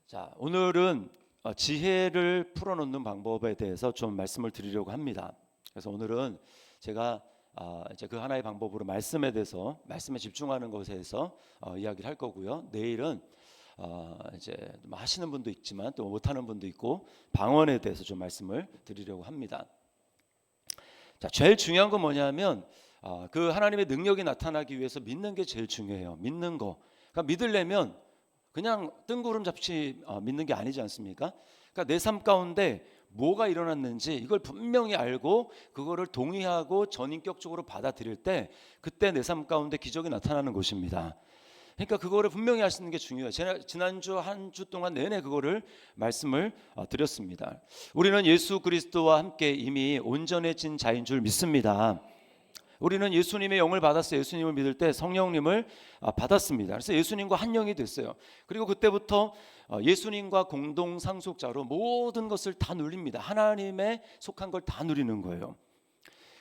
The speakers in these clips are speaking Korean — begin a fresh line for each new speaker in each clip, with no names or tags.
자, 오늘은 지혜를 풀어놓는 방법에 대해서 좀 말씀을 드리려고 합니다. 그래서 오늘은 제가 이제 그 하나의 방법으로 말씀에 대해서 말씀에 집중하는 것에 대해서 이야기를 할 거고요. 내일은 이제 하시는 분도 있지만 또 못하는 분도 있고 방언에 대해서 좀 말씀을 드리려고 합니다. 자, 제일 중요한 건 뭐냐면 그 하나님의 능력이 나타나기 위해서 믿는 게 제일 중요해요. 믿는 거. 그러니까 믿으려면 그냥 뜬구름 잡지 믿는 게 아니지 않습니까? 그러니까 내 삶 가운데 뭐가 일어났는지 이걸 분명히 알고 그거를 동의하고 전인격적으로 받아들일 때 그때 내 삶 가운데 기적이 나타나는 것입니다. 그러니까 그거를 분명히 하시는 게 중요해요. 지난주 한 주 동안 내내 그거를 말씀을 드렸습니다. 우리는 예수 그리스도와 함께 이미 온전해진 자인 줄 믿습니다. 우리는 예수님의 영을 받았어요. 예수님을 믿을 때 성령님을 받았습니다. 그래서 예수님과 한 영이 됐어요. 그리고 그때부터 예수님과 공동 상속자로 모든 것을 다 누립니다. 하나님의 속한 걸 다 누리는 거예요.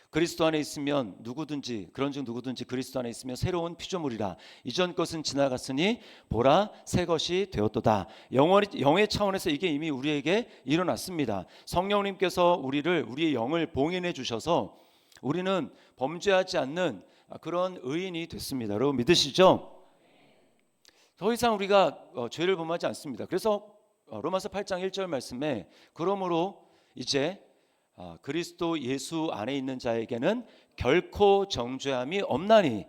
그리스도 안에 있으면 누구든지 그런즉 누구든지 그리스도 안에 있으면 새로운 피조물이라. 이전 것은 지나갔으니 보라 새 것이 되었도다. 영의 차원에서 이게 이미 우리에게 일어났습니다. 성령님께서 우리의 영을 봉인해 주셔서 우리는 범죄하지 않는 그런 의인이 됐습니다. 여러분 믿으시죠? 더 이상 우리가 죄를 범하지 않습니다. 그래서 로마서 8장 1절 말씀에 그러므로 이제 그리스도 예수 안에 있는 자에게는 결코 정죄함이 없나니.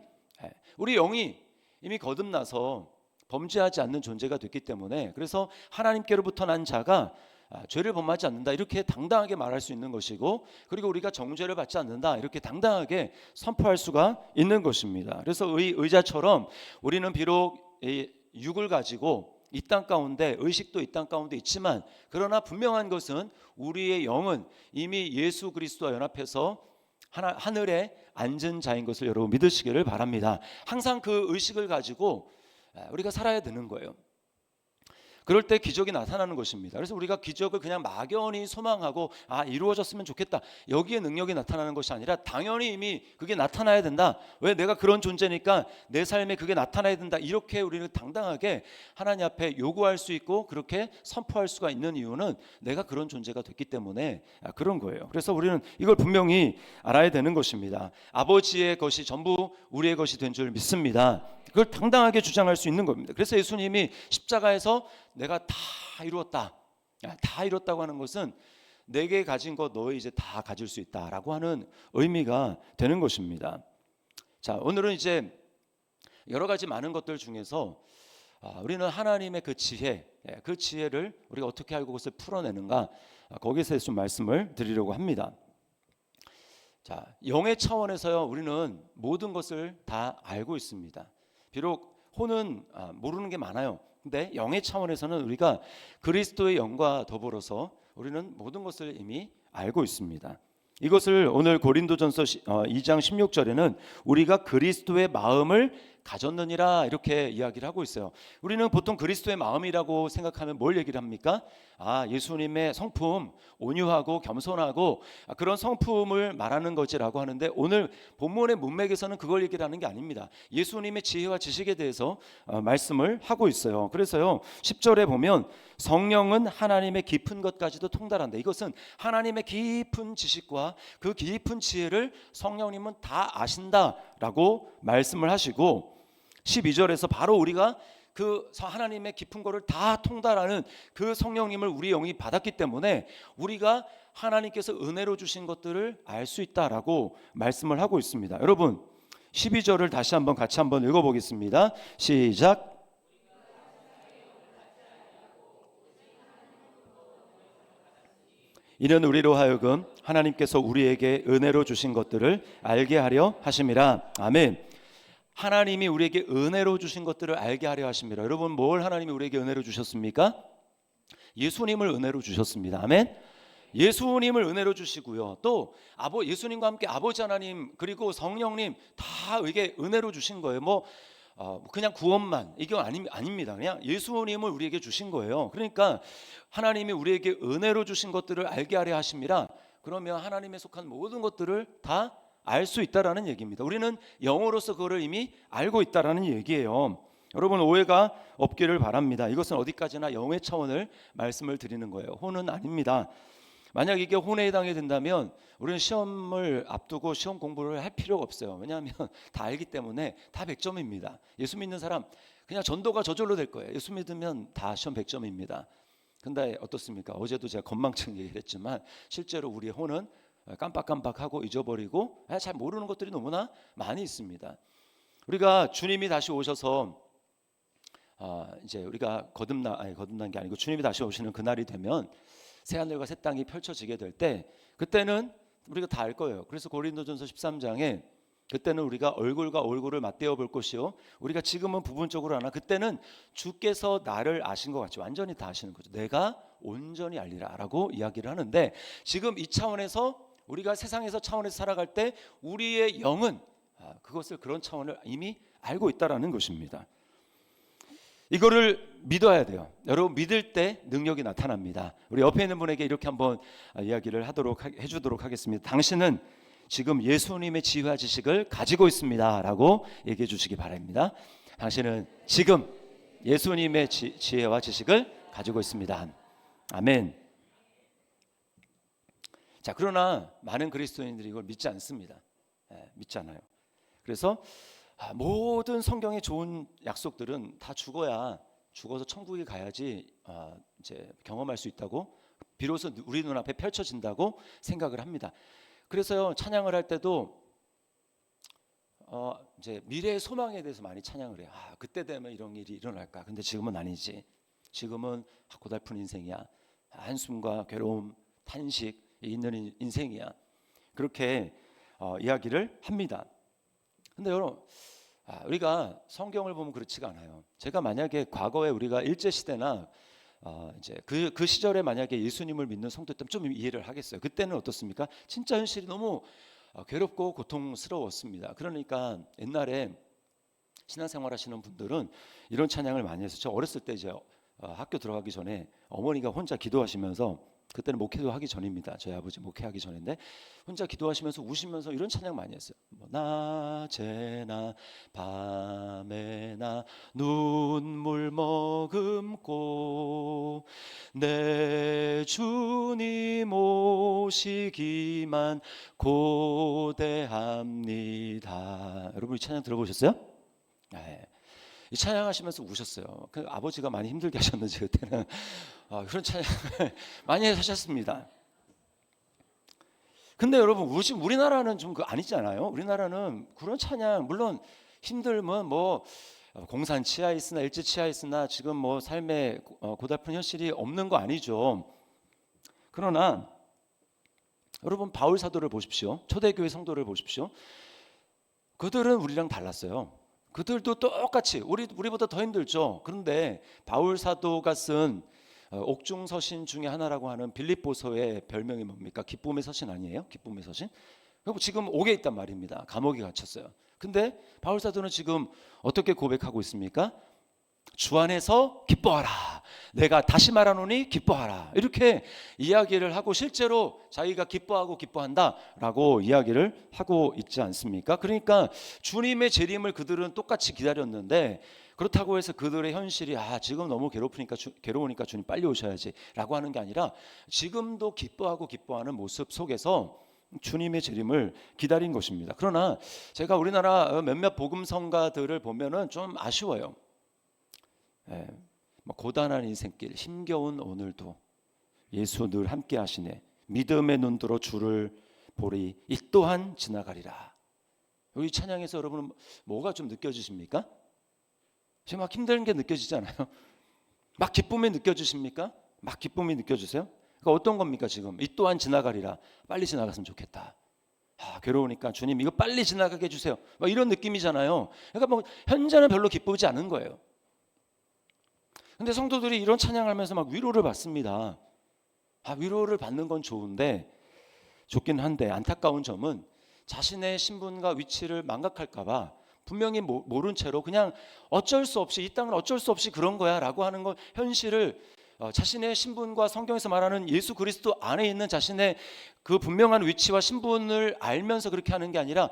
우리 영이 이미 거듭나서 범죄하지 않는 존재가 됐기 때문에 그래서 하나님께로부터 난 자가 죄를 범하지 않는다 이렇게 당당하게 말할 수 있는 것이고, 그리고 우리가 정죄를 받지 않는다 이렇게 당당하게 선포할 수가 있는 것입니다. 그래서 의자처럼 우리는 비록 육을 가지고 이 땅 가운데 의식도 이 땅 가운데 있지만 그러나 분명한 것은 우리의 영은 이미 예수 그리스도와 연합해서 하늘에 앉은 자인 것을 여러분 믿으시기를 바랍니다. 항상 그 의식을 가지고 우리가 살아야 되는 거예요. 그럴 때 기적이 나타나는 것입니다. 그래서 우리가 기적을 그냥 막연히 소망하고 이루어졌으면 좋겠다 여기에 능력이 나타나는 것이 아니라 당연히 이미 그게 나타나야 된다. 왜? 내가 그런 존재니까 내 삶에 그게 나타나야 된다. 이렇게 우리는 당당하게 하나님 앞에 요구할 수 있고 그렇게 선포할 수가 있는 이유는 내가 그런 존재가 됐기 때문에 그런 거예요. 그래서 우리는 이걸 분명히 알아야 되는 것입니다. 아버지의 것이 전부 우리의 것이 된 줄 믿습니다. 그걸 당당하게 주장할 수 있는 겁니다. 그래서 예수님이 십자가에서 내가 다 이루었다, 다 이뤘다고 하는 것은 내게 가진 것 너 이제 다 가질 수 있다라고 하는 의미가 되는 것입니다. 자, 오늘은 이제 여러 가지 많은 것들 중에서 우리는 하나님의 그 지혜, 그 지혜를 우리가 어떻게 알고 그것을 풀어내는가, 거기서 좀 말씀을 드리려고 합니다. 자, 영의 차원에서요 우리는 모든 것을 다 알고 있습니다. 비록 혼은 모르는 게 많아요. 근데 영의 차원에서는 우리가 그리스도의 영과 더불어서 우리는 모든 것을 이미 알고 있습니다. 이것을 오늘 고린도전서 2장 16절에는 우리가 그리스도의 마음을 가졌느니라 이렇게 이야기를 하고 있어요. 우리는 보통 그리스도의 마음이라고 생각하면 뭘 얘기를 합니까? 예수님의 성품, 온유하고 겸손하고 그런 성품을 말하는 거지라고 하는데, 오늘 본문의 문맥에서는 그걸 얘기를 하는 게 아닙니다. 예수님의 지혜와 지식에 대해서 말씀을 하고 있어요. 그래서요 10절에 보면 성령은 하나님의 깊은 것까지도 통달한다. 이것은 하나님의 깊은 지식과 그 깊은 지혜를 성령님은 다 아신다라고 말씀을 하시고, 12절에서 바로 우리가 그 하나님의 깊은 거를 다 통달하는 그 성령님을 우리 영이 받았기 때문에 우리가 하나님께서 은혜로 주신 것들을 알 수 있다라고 말씀을 하고 있습니다. 여러분 12절을 다시 한번 같이 한번 읽어보겠습니다. 시작. 이는 우리로 하여금 하나님께서 우리에게 은혜로 주신 것들을 알게 하려 하심이라. 아멘. 하나님이 우리에게 은혜로 주신 것들을 알게 하려 하십니다. 여러분 뭘 하나님이 우리에게 은혜로 주셨습니까? 예수님을 은혜로 주셨습니다. 아멘. 예수님을 은혜로 주시고요. 또 예수님과 함께 아버지 하나님 그리고 성령님 다 이게 은혜로 주신 거예요. 그냥 구원만 이게 아닙니다. 그냥 예수님을 우리에게 주신 거예요. 그러니까 하나님이 우리에게 은혜로 주신 것들을 알게 하려 하심이라. 그러면 하나님에 속한 모든 것들을 다 알 수 있다라는 얘기입니다. 우리는 영으로서 그거를 이미 알고 있다라는 얘기예요. 여러분 오해가 없기를 바랍니다. 이것은 어디까지나 영의 차원을 말씀을 드리는 거예요. 혼은 아닙니다. 만약 이게 혼에 해당이 된다면 우리는 시험을 앞두고 시험 공부를 할 필요가 없어요. 왜냐하면 다 알기 때문에 다 100점입니다. 예수 믿는 사람 그냥 전도가 저절로 될 거예요. 예수 믿으면 다 시험 100점입니다. 근데 어떻습니까? 어제도 제가 건망증 얘기를 했지만 실제로 우리의 혼은 깜빡깜빡하고 잊어버리고 잘 모르는 것들이 너무나 많이 있습니다. 우리가 주님이 다시 오셔서 이제 우리가 거듭난 게 아니고 주님이 다시 오시는 그날이 되면 새하늘과 새 땅이 펼쳐지게 될 때 그때는 우리가 다 알 거예요. 그래서 고린도전서 13장에 그때는 우리가 얼굴과 얼굴을 맞대어 볼 것이요 우리가 지금은 부분적으로 하나 그때는 주께서 나를 아신 것 같이 완전히 다 아시는 거죠. 내가 온전히 알리라 라고 이야기를 하는데 지금 이 차원에서 우리가 세상에서 차원에서 살아갈 때 우리의 영은 그것을 그런 차원을 이미 알고 있다라는 것입니다. 이거를 믿어야 돼요. 여러분 믿을 때 능력이 나타납니다. 우리 옆에 있는 분에게 이렇게 한번 이야기를 해주도록 하겠습니다. 당신은 지금 예수님의 지혜와 지식을 가지고 있습니다 라고 얘기해 주시기 바랍니다. 당신은 지금 예수님의 지혜와 지식을 가지고 있습니다. 아멘. 자, 그러나 많은 그리스도인들이 이걸 믿지 않습니다. 믿지 않아요. 그래서 모든 성경의 좋은 약속들은 다 죽어서 천국에 가야지 이제 경험할 수 있다고 비로소 우리 눈앞에 펼쳐진다고 생각을 합니다. 그래서요 찬양을 할 때도 이제 미래의 소망에 대해서 많이 찬양을 해요. 그때 되면 이런 일이 일어날까? 근데 지금은 아니지. 지금은 고달픈 인생이야. 한숨과 괴로움, 탄식 있는 인생이야. 그렇게 이야기를 합니다. 근데 여러분 우리가 성경을 보면 그렇지가 않아요. 제가 만약에 과거에 우리가 일제 시대나 이제 그 시절에 만약에 예수님을 믿는 성도였다면 좀 이해를 하겠어요. 그때는 어떻습니까? 진짜 현실이 너무 괴롭고 고통스러웠습니다. 그러니까 옛날에 신앙생활 하시는 분들은 이런 찬양을 많이 했어요. 저 어렸을 때 이제 학교 들어가기 전에 어머니가 혼자 기도하시면서 그때는 목회도 하기 전입니다. 저희 아버지 목회하기 전인데 혼자 기도하시면서 우시면서 이런 찬양 많이 했어요. 낮에나 밤에나 눈물 머금고 내 주님 오시기만 고대합니다. 여러분 이 찬양 들어보셨어요? 네. 이 찬양하시면서 우셨어요. 그 아버지가 많이 힘들게 하셨는지 그때는 그런 찬양을 많이 하셨습니다. 근데 여러분 지금 우리나라는 좀 아니잖아요. 우리나라는 그런 찬양 물론 힘들면 뭐 공산 치하 있으나 일제 치하 있으나 지금 뭐 삶에 고달픈 현실이 없는 거 아니죠. 그러나 여러분 바울 사도를 보십시오. 초대교회 성도를 보십시오. 그들은 우리랑 달랐어요. 그들도 똑같이 우리보다 더 힘들죠. 그런데 바울 사도가 쓴 옥중서신 중에 하나라고 하는 빌립보서의 별명이 뭡니까? 기쁨의 서신 아니에요? 기쁨의 서신? 지금 옥에 있단 말입니다. 감옥에 갇혔어요. 근데 바울 사도는 지금 어떻게 고백하고 있습니까? 주 안에서 기뻐하라. 내가 다시 말하노니 기뻐하라. 이렇게 이야기를 하고 실제로 자기가 기뻐하고 기뻐한다라고 이야기를 하고 있지 않습니까? 그러니까 주님의 재림을 그들은 똑같이 기다렸는데 그렇다고 해서 그들의 현실이 지금 너무 괴로우니까 주님 빨리 오셔야지라고 하는 게 아니라 지금도 기뻐하고 기뻐하는 모습 속에서 주님의 재림을 기다린 것입니다. 그러나 제가 우리나라 몇몇 복음성가들을 보면은 좀 아쉬워요. 고단한 인생길 힘겨운 오늘도 예수 늘 함께 하시네 믿음의 눈으로 주를 보리 이 또한 지나가리라. 여기 찬양에서 여러분은 뭐가 좀 느껴지십니까? 지금 막 힘든 게 느껴지잖아요. 막 기쁨이 느껴지십니까? 막 기쁨이 느껴지세요? 그러니까 어떤 겁니까 지금? 이 또한 지나가리라. 빨리 지나갔으면 좋겠다. 괴로우니까 주님 이거 빨리 지나가게 해주세요. 막 이런 느낌이잖아요. 그러니까 뭐 현재는 별로 기쁘지 않은 거예요. 근데 성도들이 이런 찬양하면서 막 위로를 받습니다. 위로를 받는 건 좋긴 한데 안타까운 점은 자신의 신분과 위치를 망각할까 봐 분명히 모른 채로 그냥 어쩔 수 없이 이 땅은 어쩔 수 없이 그런 거야 라고 하는 건 현실을 자신의 신분과 성경에서 말하는 예수 그리스도 안에 있는 자신의 그 분명한 위치와 신분을 알면서 그렇게 하는 게 아니라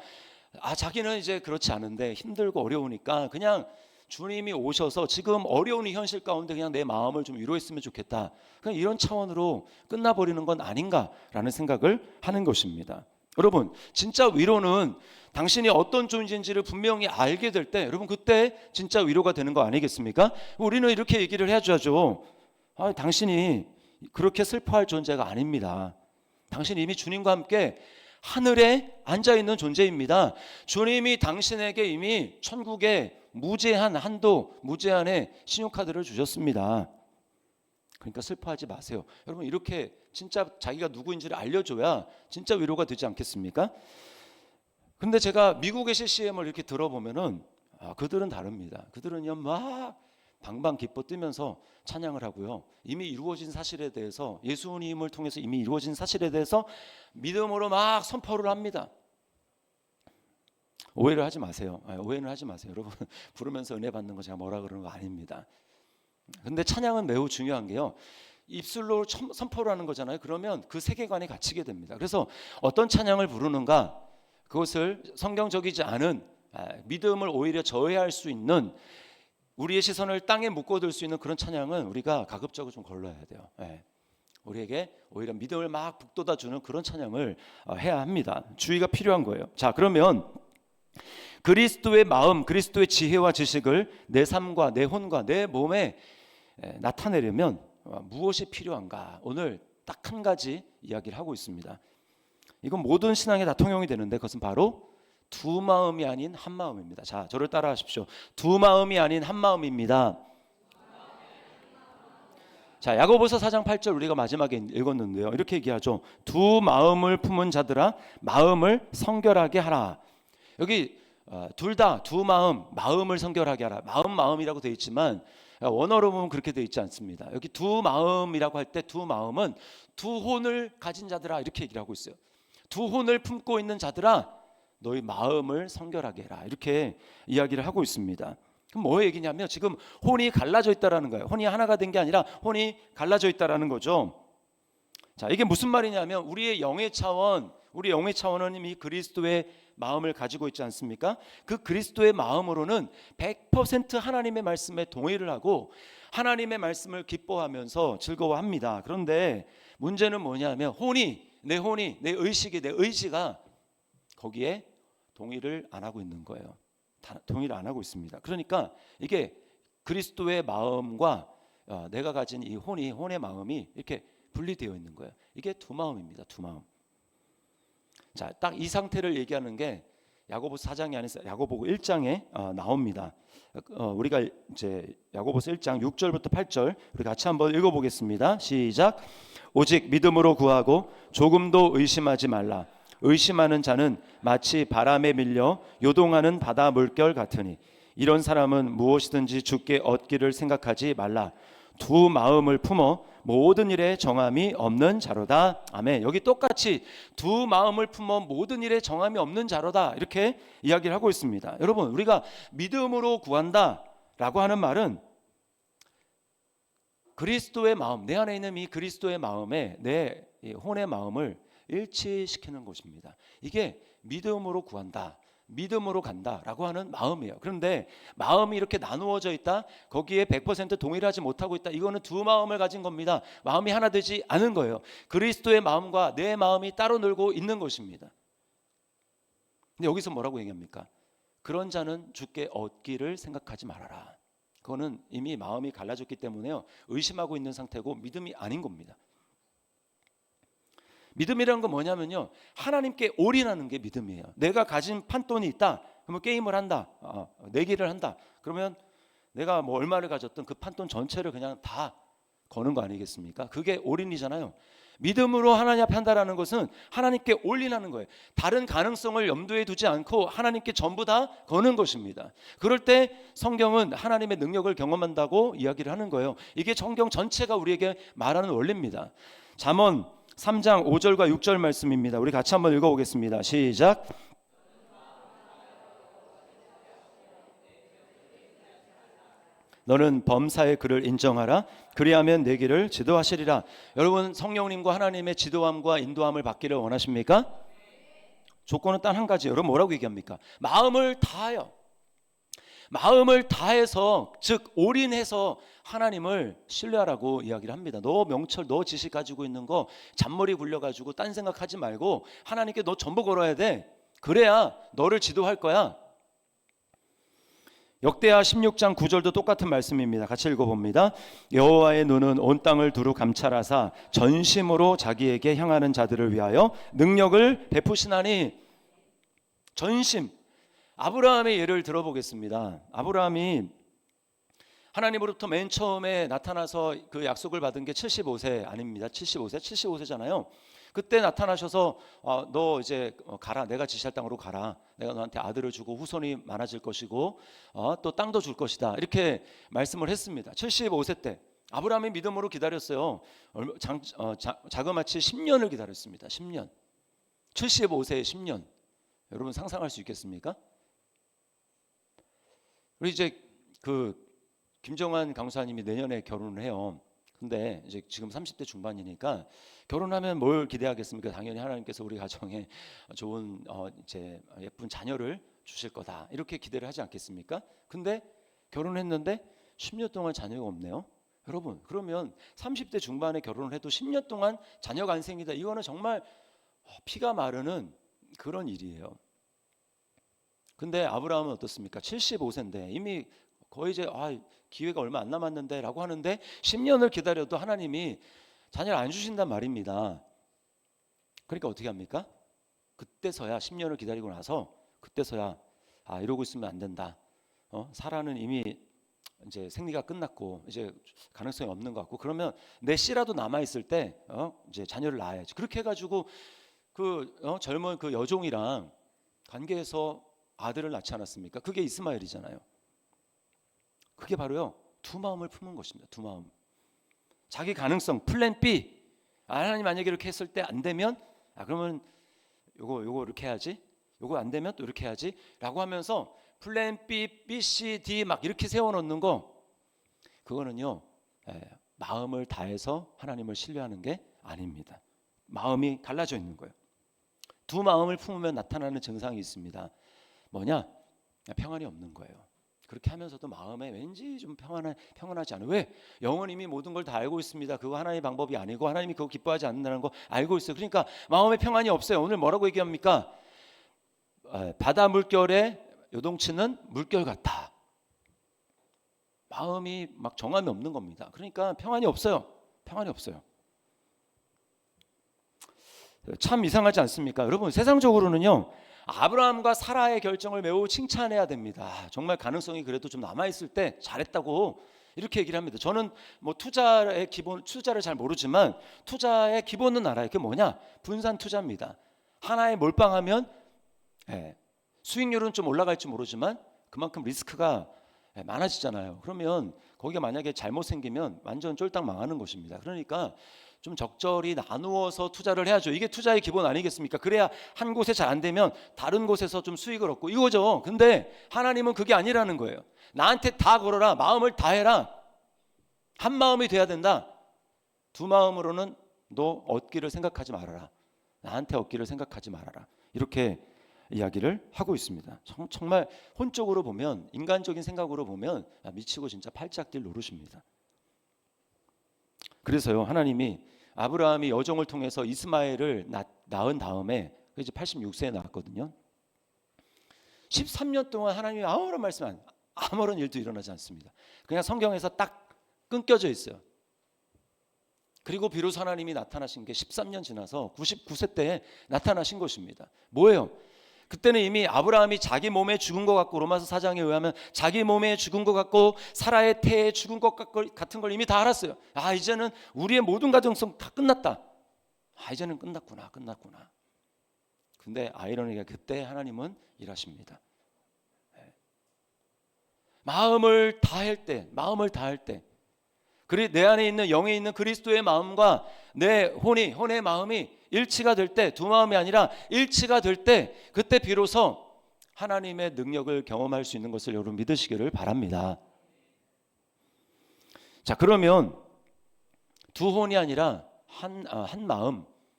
자기는 이제 그렇지 않은데 힘들고 어려우니까 그냥 주님이 오셔서 지금 어려운 이 현실 가운데 그냥 내 마음을 좀 위로했으면 좋겠다, 그냥 이런 차원으로 끝나버리는 건 아닌가라는 생각을 하는 것입니다. 여러분, 진짜 위로는 당신이 어떤 존재인지를 분명히 알게 될 때, 여러분 그때 진짜 위로가 되는 거 아니겠습니까? 우리는 이렇게 얘기를 해야죠. 당신이 그렇게 슬퍼할 존재가 아닙니다. 당신이 이미 주님과 함께 하늘에 앉아있는 존재입니다. 주님이 당신에게 이미 천국에 무제한 한도, 무제한의 신용카드를 주셨습니다. 그러니까 슬퍼하지 마세요. 여러분, 이렇게 진짜 자기가 누구인지를 알려줘야 진짜 위로가 되지 않겠습니까? 근데 제가 미국의 CCM을 이렇게 들어보면은 그들은 다릅니다. 그들은요 막 방방 기뻐 뛰면서 찬양을 하고요, 이미 이루어진 사실에 대해서, 예수님을 통해서 이미 이루어진 사실에 대해서 믿음으로 막 선포를 합니다. 오해를 하지 마세요. 오해는 하지 마세요. 여러분, 부르면서 은혜 받는 거 제가 뭐라 그러는 거 아닙니다. 근데 찬양은 매우 중요한 게요, 입술로 선포를 하는 거잖아요. 그러면 그 세계관에 갇히게 됩니다. 그래서 어떤 찬양을 부르는가, 그것을 성경적이지 않은 믿음을 오히려 저해할 수 있는, 우리의 시선을 땅에 묶어둘 수 있는 그런 찬양은 우리가 가급적으로 좀 걸러야 돼요. 우리에게 오히려 믿음을 막 북돋아주는 그런 찬양을 해야 합니다. 주의가 필요한 거예요. 자, 그러면 그리스도의 마음, 그리스도의 지혜와 지식을 내 삶과 내 혼과 내 몸에 나타내려면 무엇이 필요한가, 오늘 딱 한 가지 이야기를 하고 있습니다. 이건 모든 신앙에 다 통용이 되는데, 그것은 바로 두 마음이 아닌 한 마음입니다. 자, 저를 따라 하십시오. 두 마음이 아닌 한 마음입니다. 자, 야고보서 4장 8절 우리가 마지막에 읽었는데요, 이렇게 얘기하죠. 두 마음을 품은 자들아 마음을 성결하게 하라. 여기 둘 다 두 마음, 마음을 성결하게 하라. 마음이라고 되어 있지만 원어로 보면 그렇게 되어 있지 않습니다. 여기 두 마음이라고 할 때 두 마음은 두 혼을 가진 자들아, 이렇게 얘기를 하고 있어요. 두 혼을 품고 있는 자들아 너희 마음을 성결하게 해라, 이렇게 이야기를 하고 있습니다. 그럼 뭐 얘기냐면 지금 혼이 갈라져 있다라는 거예요. 혼이 하나가 된 게 아니라 혼이 갈라져 있다라는 거죠. 자, 이게 무슨 말이냐면 우리의 영의 차원은 이미 그리스도의 마음을 가지고 있지 않습니까? 그 그리스도의 마음으로는 100% 하나님의 말씀에 동의를 하고 하나님의 말씀을 기뻐하면서 즐거워합니다. 그런데 문제는 뭐냐면 내 의식이, 내 의지가 거기에 동의를 안 하고 있는 거예요. 동의를 안 하고 있습니다. 그러니까 이게 그리스도의 마음과 내가 가진 이 혼의 마음이 이렇게 분리되어 있는 거예요. 이게 두 마음입니다. 두 마음. 자, 딱 이 상태를 얘기하는 게 야고보서 4장이 아니라 야고보서 1장에 나옵니다. 우리가 이제 야고보서 1장 6절부터 8절 우리 같이 한번 읽어보겠습니다. 시작. 오직 믿음으로 구하고 조금도 의심하지 말라. 의심하는 자는 마치 바람에 밀려 요동하는 바다 물결 같으니 이런 사람은 무엇이든지 주께 얻기를 생각하지 말라. 두 마음을 품어 모든 일에 정함이 없는 자로다. 아멘. 여기 똑같이 두 마음을 품어 모든 일에 정함이 없는 자로다, 이렇게 이야기를 하고 있습니다. 여러분, 우리가 믿음으로 구한다라고 하는 말은 그리스도의 마음, 내 안에 있는 이 그리스도의 마음에 내 혼의 마음을 일치시키는 것입니다. 이게 믿음으로 구한다, 믿음으로 간다라고 하는 마음이에요. 그런데 마음이 이렇게 나누어져 있다, 거기에 100% 동의를 하지 못하고 있다, 이거는 두 마음을 가진 겁니다. 마음이 하나 되지 않은 거예요. 그리스도의 마음과 내 마음이 따로 놀고 있는 것입니다. 근데 여기서 뭐라고 얘기합니까? 그런 자는 주께 얻기를 생각하지 말아라. 그거는 이미 마음이 갈라졌기 때문에요, 의심하고 있는 상태고 믿음이 아닌 겁니다. 믿음이라는 건 뭐냐면요, 하나님께 올인하는 게 믿음이에요. 내가 가진 판돈이 있다, 그러면 게임을 한다, 내기를 한다, 그러면 내가 뭐 얼마를 가졌든 그 판돈 전체를 그냥 다 거는 거 아니겠습니까? 그게 올인이잖아요. 믿음으로 하나님 앞에 한다라는 것은 하나님께 올인하는 거예요. 다른 가능성을 염두에 두지 않고 하나님께 전부 다 거는 것입니다. 그럴 때 성경은 하나님의 능력을 경험한다고 이야기를 하는 거예요. 이게 성경 전체가 우리에게 말하는 원리입니다. 잠언 3장 5절과 6절 말씀입니다. 우리 같이 한번 읽어보겠습니다. 시작. 너는 범사의 그를 인정하라. 그리하면 내 길을 지도하시리라. 여러분, 성령님과 하나님의 지도함과 인도함을 받기를 원하십니까? 조건은 단 한 가지. 여러분, 뭐라고 얘기합니까? 마음을 다하여. 마음을 다해서, 즉 올인해서 하나님을 신뢰하라고 이야기를 합니다. 너 명철, 너 지식 가지고 있는 거 잔머리 굴려가지고 딴 생각하지 말고 하나님께 너 전부 걸어야 돼. 그래야 너를 지도할 거야. 역대하 16장 9절도 똑같은 말씀입니다. 같이 읽어봅니다. 여호와의 눈은 온 땅을 두루 감찰하사 전심으로 자기에게 향하는 자들을 위하여 능력을 베푸시나니. 전심. 아브라함의 예를 들어보겠습니다. 아브라함이 하나님으로부터 맨 처음에 나타나서 그 약속을 받은 게 75세 아닙니다. 75세잖아요. 그때 나타나셔서 너 이제 가라, 내가 지시할 땅으로 가라, 내가 너한테 아들을 주고 후손이 많아질 것이고 또 땅도 줄 것이다, 이렇게 말씀을 했습니다. 75세 때 아브라함이 믿음으로 기다렸어요. 자그마치 10년을 기다렸습니다. 10년. 75세에 10년. 여러분 상상할 수 있겠습니까? 우리 이제 그 김정환 강사님이 내년에 결혼을 해요. 근데 이제 지금 30대 중반이니까 결혼하면 뭘 기대하겠습니까? 당연히 하나님께서 우리 가정에 좋은 이제 예쁜 자녀를 주실 거다, 이렇게 기대를 하지 않겠습니까? 근데 결혼했는데 10년 동안 자녀가 없네요. 여러분, 그러면 30대 중반에 결혼을 해도 10년 동안 자녀가 안 생기다, 이거는 정말 피가 마르는 그런 일이에요. 근데 아브라함은 어떻습니까? 75세인데 이미 거의 이제 기회가 얼마 안 남았는데 라고 하는데 10년을 기다려도 하나님이 자녀를 안 주신단 말입니다. 그러니까 어떻게 합니까? 그때서야, 10년을 기다리고 나서 그때서야 이러고 있으면 안 된다. 사라는 이미 이제 생리가 끝났고 이제 가능성이 없는 것 같고, 그러면 내 씨라도 남아 있을 때 이제 자녀를 낳아야지. 그렇게 해가지고 그 젊은 그 여종이랑 관계에서 아들을 낳지 않았습니까? 그게 이스마엘이잖아요. 그게 바로요, 두 마음을 품은 것입니다. 두 마음. 자기 가능성, 플랜 B. 하나님 만약에 이렇게 했을 때 안 되면 그러면 요거 이렇게 해야지. 요거 안 되면 또 이렇게 해야지. 라고 하면서 플랜 B, B, C, D 막 이렇게 세워놓는 거, 그거는요 마음을 다해서 하나님을 신뢰하는 게 아닙니다. 마음이 갈라져 있는 거예요. 두 마음을 품으면 나타나는 증상이 있습니다. 뭐냐? 평안이 없는 거예요. 그렇게 하면서도 마음에 왠지 좀 평안하지 않아요. 왜? 영은 이미 모든 걸 다 알고 있습니다. 그거 하나님의 방법이 아니고 하나님이 그거 기뻐하지 않는다는 거 알고 있어요. 그러니까 마음에 평안이 없어요. 오늘 뭐라고 얘기합니까? 바다 물결에 요동치는 물결 같다. 마음이 막 정함이 없는 겁니다. 그러니까 평안이 없어요. 평안이 없어요. 참 이상하지 않습니까? 여러분, 세상적으로는요, 아브라함과 사라의 결정을 매우 칭찬해야 됩니다. 정말 가능성이 그래도 좀 남아있을 때 잘했다고 이렇게 얘기를 합니다. 저는 뭐 투자의 기본, 투자를 잘 모르지만 투자의 기본은 알아요. 그게 뭐냐? 분산 투자입니다. 하나에 몰빵하면 수익률은 좀 올라갈지 모르지만 그만큼 리스크가 많아지잖아요. 그러면 거기가 만약에 잘못 생기면 완전 쫄딱 망하는 것입니다. 그러니까 좀 적절히 나누어서 투자를 해야죠. 이게 투자의 기본 아니겠습니까? 그래야 한 곳에 잘 안 되면 다른 곳에서 좀 수익을 얻고 이거죠. 근데 하나님은 그게 아니라는 거예요. 나한테 다 걸어라. 마음을 다해라. 한 마음이 돼야 된다. 두 마음으로는 너 얻기를 생각하지 말아라. 나한테 얻기를 생각하지 말아라. 이렇게 이야기를 하고 있습니다. 정말 혼적으로 보면, 인간적인 생각으로 보면 미치고 진짜 팔짝 뛸 노릇입니다. 그래서요, 하나님이 아브라함이 여종을 통해서 이스마엘을 낳은 다음에 이제 86세에 낳았거든요. 13년 동안 하나님이 아무런 말씀 안, 아무런 일도 일어나지 않습니다. 그냥 성경에서 딱 끊겨져 있어요. 그리고 비로소 하나님이 나타나신 게 13년 지나서 99세 때에 나타나신 것입니다. 뭐예요? 그때는 이미 아브라함이 자기 몸에 죽은 것 같고, 로마서 4장에 의하면 자기 몸에 죽은 것 같고 사라의 태에 죽은 것 같은 걸 이미 다 알았어요. 이제는 우리의 모든 가정성 다 끝났다. 이제는 끝났구나. 근데 아이러니가 그때 하나님은 일하십니다. 마음을 다할 때, 그리 내 안에 있는 영에 있는 그리스도의 마음과 내 혼의 마음이 일치가 될 때, 두 마음이 아니라 일치가 될 때, 그때 비로소 하나님의 능력을 경험할 수 있는 것을 여러분 믿으시기를 바랍니다. 자, 그러면 두 혼이 아니라 한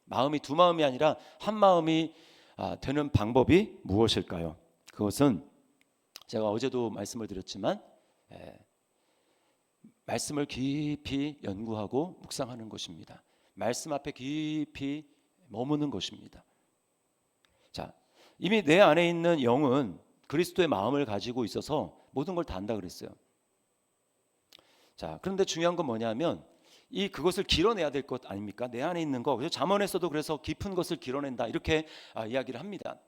마음이 두 마음이 아니라 한 마음이 되는 방법이 무엇일까요? 그것은 제가 어제도 말씀을 드렸지만 말씀을 깊이 연구하고 묵상하는 것입니다. 말씀 앞에 깊이 머무는 것입니다. 자, 이미 내 안에 있는 영은 그리스도의 마음을 가지고 있어서 모든 걸 다 안다 그랬어요. 자, 그런데 중요한 건 뭐냐면 그것을 길어내야 될 것 아닙니까? 내 안에 있는 거. 그래서 잠언에서도 그래서 깊은 것을 길어낸다 이렇게 이야기를 합니다.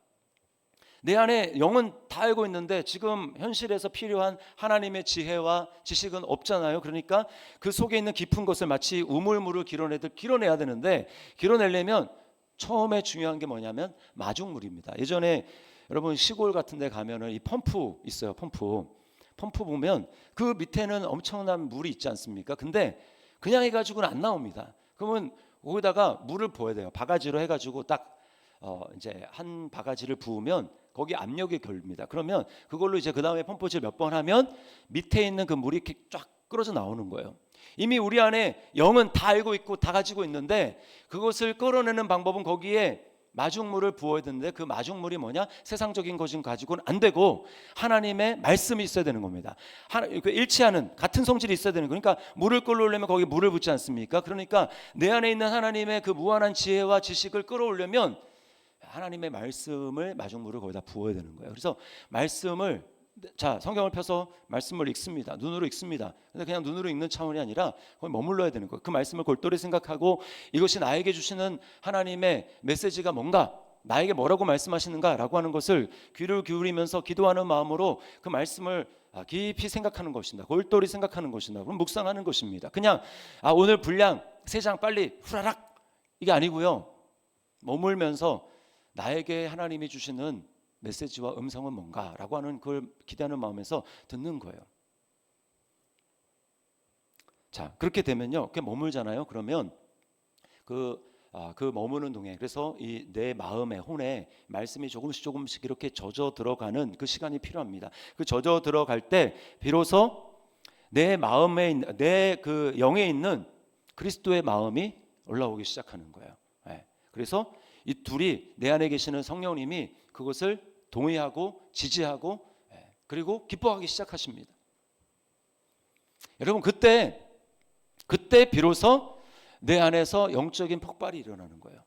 내 안에 영은 다 알고 있는데 지금 현실에서 필요한 하나님의 지혜와 지식은 없잖아요. 그러니까 그 속에 있는 깊은 것을 마치 우물물을 길어내듯 길어내야 되는데, 길어내려면 처음에 중요한 게 뭐냐면 마중물입니다. 예전에 여러분 시골 같은 데 가면은 이 펌프 있어요. 펌프 보면 그 밑에는 엄청난 물이 있지 않습니까? 근데 그냥 해가지고는 안 나옵니다. 그러면 거기다가 물을 부어야 돼요. 바가지로 해가지고 딱 이제 한 바가지를 부으면 거기 압력이 걸립니다. 그러면 그걸로 이제 그 다음에 펌프질 몇 번 하면 밑에 있는 그 물이 이렇게 쫙 끌어져 나오는 거예요. 이미 우리 안에 영은 다 알고 있고 다 가지고 있는데 그것을 끌어내는 방법은 거기에 마중물을 부어야 되는데, 그 마중물이 뭐냐? 세상적인 것은 가지고는 안 되고 하나님의 말씀이 있어야 되는 겁니다. 일치하는 같은 성질이 있어야 되는 거니까 물을 끌어올려면 거기에 물을 붓지 않습니까? 그러니까 내 안에 있는 하나님의 그 무한한 지혜와 지식을 끌어올려면 하나님의 말씀을 마중물을 거기다 부어야 되는 거예요. 그래서 말씀을 성경을 펴서 말씀을 읽습니다. 눈으로 읽습니다. 근데 그냥 눈으로 읽는 차원이 아니라 거기 머물러야 되는 거예요. 그 말씀을 골똘히 생각하고 이것이 나에게 주시는 하나님의 메시지가 뭔가, 나에게 뭐라고 말씀하시는가라고 하는 것을 귀를 기울이면서 기도하는 마음으로 그 말씀을 깊이 생각하는 것입니다. 골똘히 생각하는 것입니다. 그럼 묵상하는 것입니다. 그냥 오늘 분량 3장 빨리 후라락 이게 아니고요. 머물면서 나에게 하나님이 주시는 메시지와 음성은 뭔가라고 하는 그걸 기대하는 마음에서 듣는 거예요. 자, 그렇게 되면요, 그게 머물잖아요. 그러면 그 머무는 동에, 그래서 이 내 마음의 혼에 말씀이 조금씩 이렇게 젖어 들어가는 그 시간이 필요합니다. 그 젖어 들어갈 때 비로소 내 마음에 내 그 영에 있는 그리스도의 마음이 올라오기 시작하는 거예요. 그래서 이 둘이, 내 안에 계시는 성령님이 그것을 동의하고 지지하고 그리고 기뻐하기 시작하십니다. 여러분, 그때 비로소 내 안에서 영적인 폭발이 일어나는 거예요.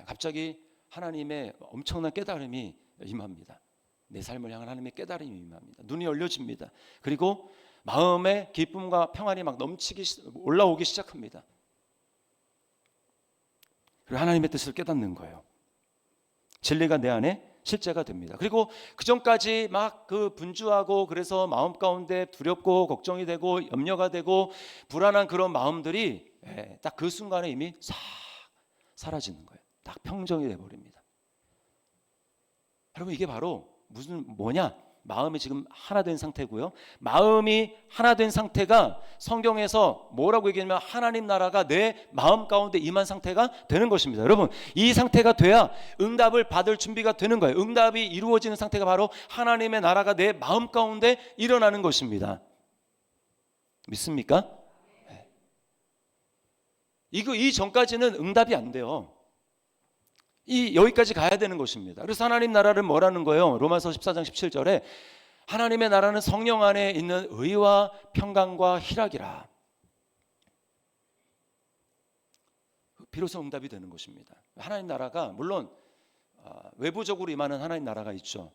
갑자기 하나님의 엄청난 깨달음이 임합니다. 내 삶을 향한 하나님의 깨달음이 임합니다. 눈이 열려집니다. 그리고 마음의 기쁨과 평안이 막 올라오기 시작합니다. 그리고 하나님의 뜻을 깨닫는 거예요. 진리가 내 안에 실제가 됩니다. 그리고 그 전까지 막 그 분주하고 그래서 마음 가운데 두렵고 걱정이 되고 염려가 되고 불안한 그런 마음들이 딱 그 순간에 이미 싹 사라지는 거예요. 딱 평정이 돼버립니다. 여러분, 이게 바로 뭐냐? 마음이 지금 하나 된 상태고요. 마음이 하나 된 상태가 성경에서 뭐라고 얘기하냐면 하나님 나라가 내 마음 가운데 임한 상태가 되는 것입니다. 여러분, 이 상태가 돼야 응답을 받을 준비가 되는 거예요. 응답이 이루어지는 상태가 바로 하나님의 나라가 내 마음 가운데 일어나는 것입니다. 믿습니까? 이 전까지는 응답이 안 돼요. 여기까지 가야 되는 것입니다. 그래서 하나님 나라를 뭐라는 거예요? 로마서 14장 17절에 하나님의 나라는 성령 안에 있는 의와 평강과 희락이라. 비로소 응답이 되는 것입니다. 하나님 나라가 물론 외부적으로 임하는 하나님 나라가 있죠.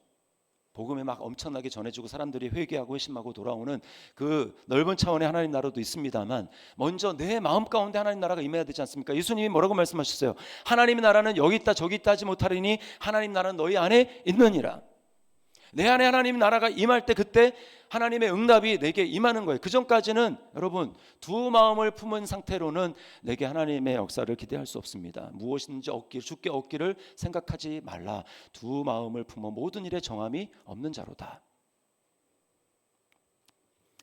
복음이 막 엄청나게 전해지고 사람들이 회개하고 회심하고 돌아오는 그 넓은 차원의 하나님 나라도 있습니다만, 먼저 내 마음 가운데 하나님 나라가 임해야 되지 않습니까? 예수님이 뭐라고 말씀하셨어요? 하나님의 나라는 여기 있다 저기 있다 하지 못하리니 하나님 나라는 너희 안에 있느니라. 내 안에 하나님 나라가 임할 때 그때 하나님의 응답이 내게 임하는 거예요. 그 전까지는 여러분, 두 마음을 품은 상태로는 내게 하나님의 역사를 기대할 수 없습니다. 무엇인지 주께 얻기를 생각하지 말라. 두 마음을 품어 모든 일에 정함이 없는 자로다.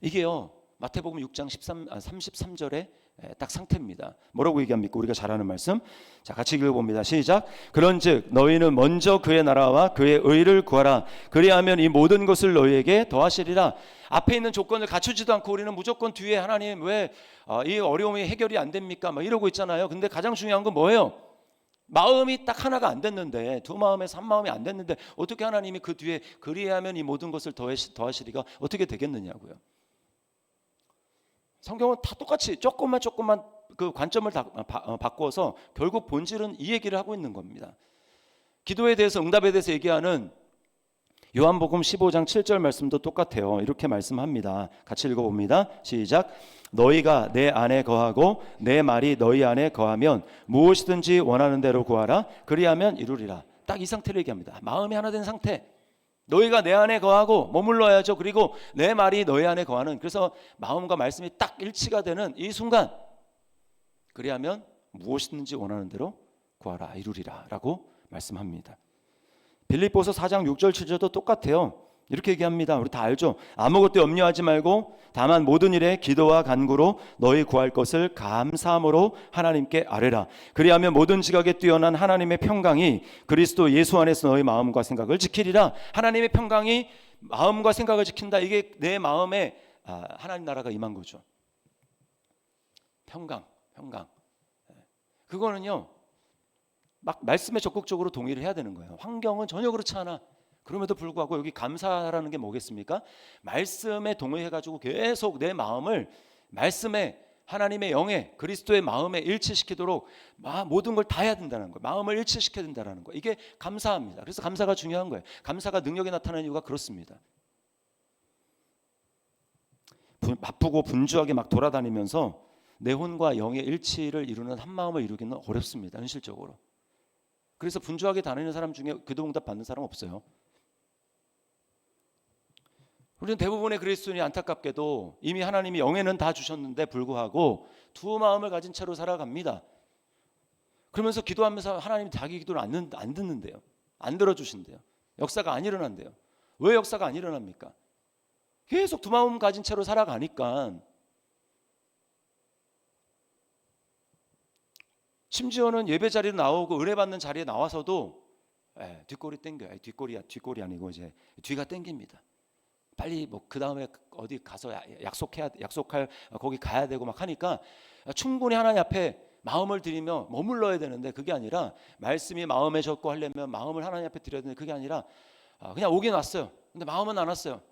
이게요, 마태복음 6장 33절에 딱 상태입니다. 뭐라고 얘기합니까? 우리가 잘 아는 말씀. 자, 같이 읽어봅니다. 시작. 그런즉 너희는 먼저 그의 나라와 그의 의를 구하라. 그리하면 이 모든 것을 너희에게 더하시리라. 앞에 있는 조건을 갖추지도 않고 우리는 무조건 뒤에 하나님 왜 이 어려움이 해결이 안 됩니까? 막 이러고 있잖아요. 근데 가장 중요한 건 뭐예요? 마음이 딱 하나가 안 됐는데, 두 마음에서 한 마음이 안 됐는데 어떻게 하나님이 그 뒤에 그리하면 이 모든 것을 더하시리가 어떻게 되겠느냐고요. 성경은 다 똑같이 조금만 그 관점을 바꿔서 결국 본질은 이 얘기를 하고 있는 겁니다. 기도에 대해서, 응답에 대해서 얘기하는 요한복음 15장 7절 말씀도 똑같아요. 이렇게 말씀합니다. 같이 읽어봅니다. 시작. 너희가 내 안에 거하고 내 말이 너희 안에 거하면 무엇이든지 원하는 대로 구하라. 그리하면 이루리라. 딱 이 상태를 얘기합니다. 마음이 하나 된 상태. 너희가 내 안에 거하고 머물러야죠. 그리고 내 말이 너희 안에 거하는, 그래서 마음과 말씀이 딱 일치가 되는 이 순간, 그리하면 무엇이든지 원하는 대로 구하라, 이루리라 라고 말씀합니다. 빌립보서 4장 6절 7절도 똑같아요. 이렇게 얘기합니다. 우리 다 알죠. 아무것도 염려하지 말고 다만 모든 일에 기도와 간구로 너희 구할 것을 감사함으로 하나님께 아뢰라. 그리하면 모든 지각에 뛰어난 하나님의 평강이 그리스도 예수 안에서 너희 마음과 생각을 지키리라. 하나님의 평강이 마음과 생각을 지킨다. 이게 내 마음에 하나님 나라가 임한 거죠. 평강. 그거는요, 막 말씀에 적극적으로 동의를 해야 되는 거예요. 환경은 전혀 그렇지 않아. 그럼에도 불구하고 여기 감사라는 게 뭐겠습니까? 말씀에 동의해가지고 계속 내 마음을 말씀에, 하나님의 영에, 그리스도의 마음에 일치시키도록 모든 걸 다 해야 된다는 거예요. 마음을 일치시켜야 된다는 거예요. 이게 감사합니다. 그래서 감사가 중요한 거예요. 감사가 능력이 나타나는 이유가 그렇습니다. 바쁘고 분주하게 막 돌아다니면서 내 혼과 영의 일치를 이루는 한 마음을 이루기는 어렵습니다. 현실적으로. 그래서 분주하게 다니는 사람 중에 기도응답 받는 사람 없어요. 우리는 대부분의 그리스도인이 안타깝게도 이미 하나님이 영에는 다 주셨는데 불구하고 두 마음을 가진 채로 살아갑니다. 그러면서 기도하면서 하나님이 자기 기도를 안 듣는데요. 안 들어주신대요. 역사가 안 일어난대요. 왜 역사가 안 일어납니까? 계속 두 마음 가진 채로 살아가니까. 심지어는 예배 자리에 나오고 은혜 받는 자리에 나와서도 뒷골이 땡겨요. 뒷골이 아니고 이제 뒤가 땡깁니다. 빨리 뭐 그 다음에 어디 가서 약속할 거기 가야 되고 막 하니까 충분히 하나님 앞에 마음을 드리며 머물러야 되는데, 그게 아니라 말씀이 마음에 적고 하려면 마음을 하나님 앞에 드려야 되는데, 그게 아니라 그냥 오긴 왔어요. 근데 마음은 안 왔어요.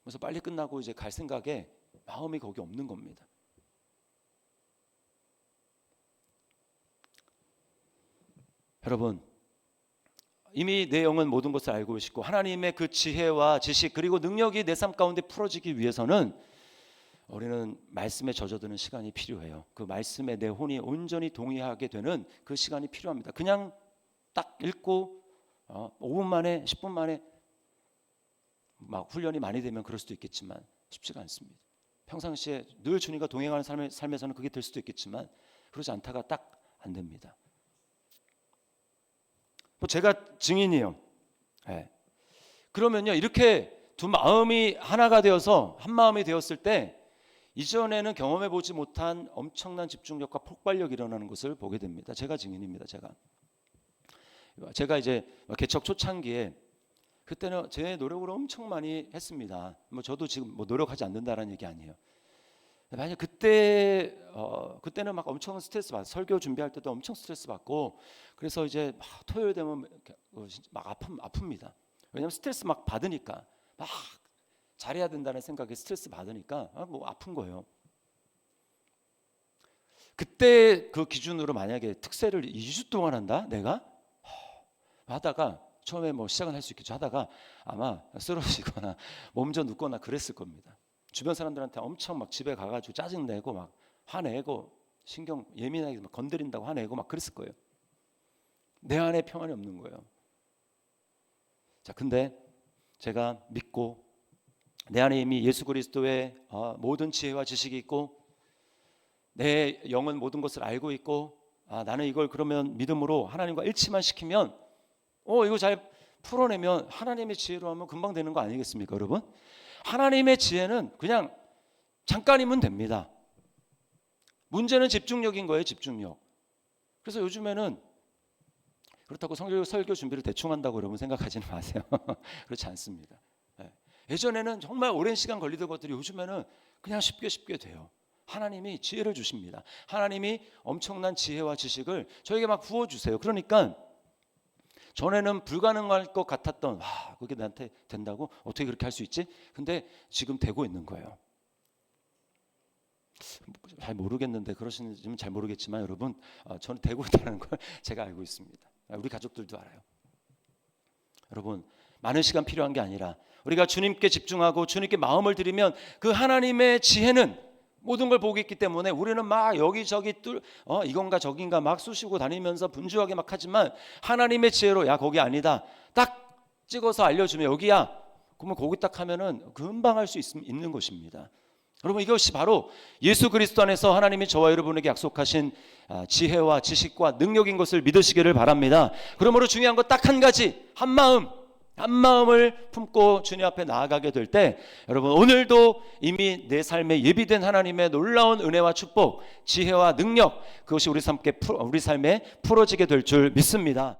그래서 빨리 끝나고 이제 갈 생각에 마음이 거기 없는 겁니다. 여러분, 이미 내 영은 모든 것을 알고 계시고 하나님의 그 지혜와 지식 그리고 능력이 내 삶 가운데 풀어지기 위해서는 우리는 말씀에 젖어드는 시간이 필요해요. 그 말씀에 내 혼이 온전히 동의하게 되는 그 시간이 필요합니다. 그냥 딱 읽고 5분 만에 10분 만에 막 훈련이 많이 되면 그럴 수도 있겠지만 쉽지가 않습니다. 평상시에 늘 주님과 동행하는 삶에서는 그게 될 수도 있겠지만 그러지 않다가 딱 안 됩니다. 제가 증인이에요. 그러면요, 이렇게 두 마음이 하나가 되어서 한 마음이 되었을 때 이전에는 경험해 보지 못한 엄청난 집중력과 폭발력이 일어나는 것을 보게 됩니다. 제가 증인입니다. 제가 이제 개척 초창기에, 그때는 제 노력으로 엄청 많이 했습니다. 저도 지금 노력하지 않는다라는 얘기 아니에요. 만약 그때는 막 엄청 스트레스 받고, 설교 준비할 때도 엄청 스트레스 받고, 그래서 이제 막 토요일 되면 막 아픕니다. 왜냐하면 스트레스 막 받으니까, 막 잘해야 된다는 생각에 스트레스 받으니까 뭐 아픈 거예요. 그때 그 기준으로 만약에 특세를 2주 동안 한다, 내가 하다가 처음에 뭐 시작은 할 수 있겠죠. 하다가 아마 쓰러지거나 몸져 눕거나 그랬을 겁니다. 주변 사람들한테 엄청 막 집에 가가지고 짜증내고 막 화내고 신경 예민하게 막 건드린다고 화내고 막 그랬을 거예요. 내 안에 평안이 없는 거예요. 자, 근데 제가 믿고 내 안에 이미 예수 그리스도의 모든 지혜와 지식이 있고 내 영은 모든 것을 알고 있고 나는 이걸 그러면 믿음으로 하나님과 일치만 시키면 이거 잘 풀어내면 하나님의 지혜로 하면 금방 되는 거 아니겠습니까, 여러분? 하나님의 지혜는 그냥 잠깐이면 됩니다. 문제는 집중력인 거예요, 집중력. 그래서 요즘에는 그렇다고 설교 준비를 대충 한다고 여러분 생각하지는 마세요. 그렇지 않습니다. 예전에는 정말 오랜 시간 걸리던 것들이 요즘에는 그냥 쉽게 돼요. 하나님이 지혜를 주십니다. 하나님이 엄청난 지혜와 지식을 저에게 막 부어주세요. 그러니까 전에는 불가능할 것 같았던 그게 나한테 된다고? 어떻게 그렇게 할 수 있지? 근데 지금 되고 있는 거예요. 잘 모르겠는데 그러시는지는 잘 모르겠지만 여러분 저는 되고 있다는 걸 제가 알고 있습니다. 우리 가족들도 알아요. 여러분 많은 시간 필요한 게 아니라 우리가 주님께 집중하고 주님께 마음을 드리면 그 하나님의 지혜는 모든 걸 보고 있기 때문에 우리는 막 여기저기 이건가 저긴가 막 쑤시고 다니면서 분주하게 막 하지만 하나님의 지혜로 야 거기 아니다 딱 찍어서 알려주면 여기야. 그러면 거기 딱 하면은 금방 할 수 있는 것입니다. 여러분 이것이 바로 예수 그리스도 안에서 하나님이 저와 여러분에게 약속하신 지혜와 지식과 능력인 것을 믿으시기를 바랍니다. 그러므로 중요한 것 딱 한 가지, 한 마음을 품고 주님 앞에 나아가게 될 때 여러분 오늘도 이미 내 삶에 예비된 하나님의 놀라운 은혜와 축복, 지혜와 능력 그것이 우리 삶에 풀어지게 될 줄 믿습니다.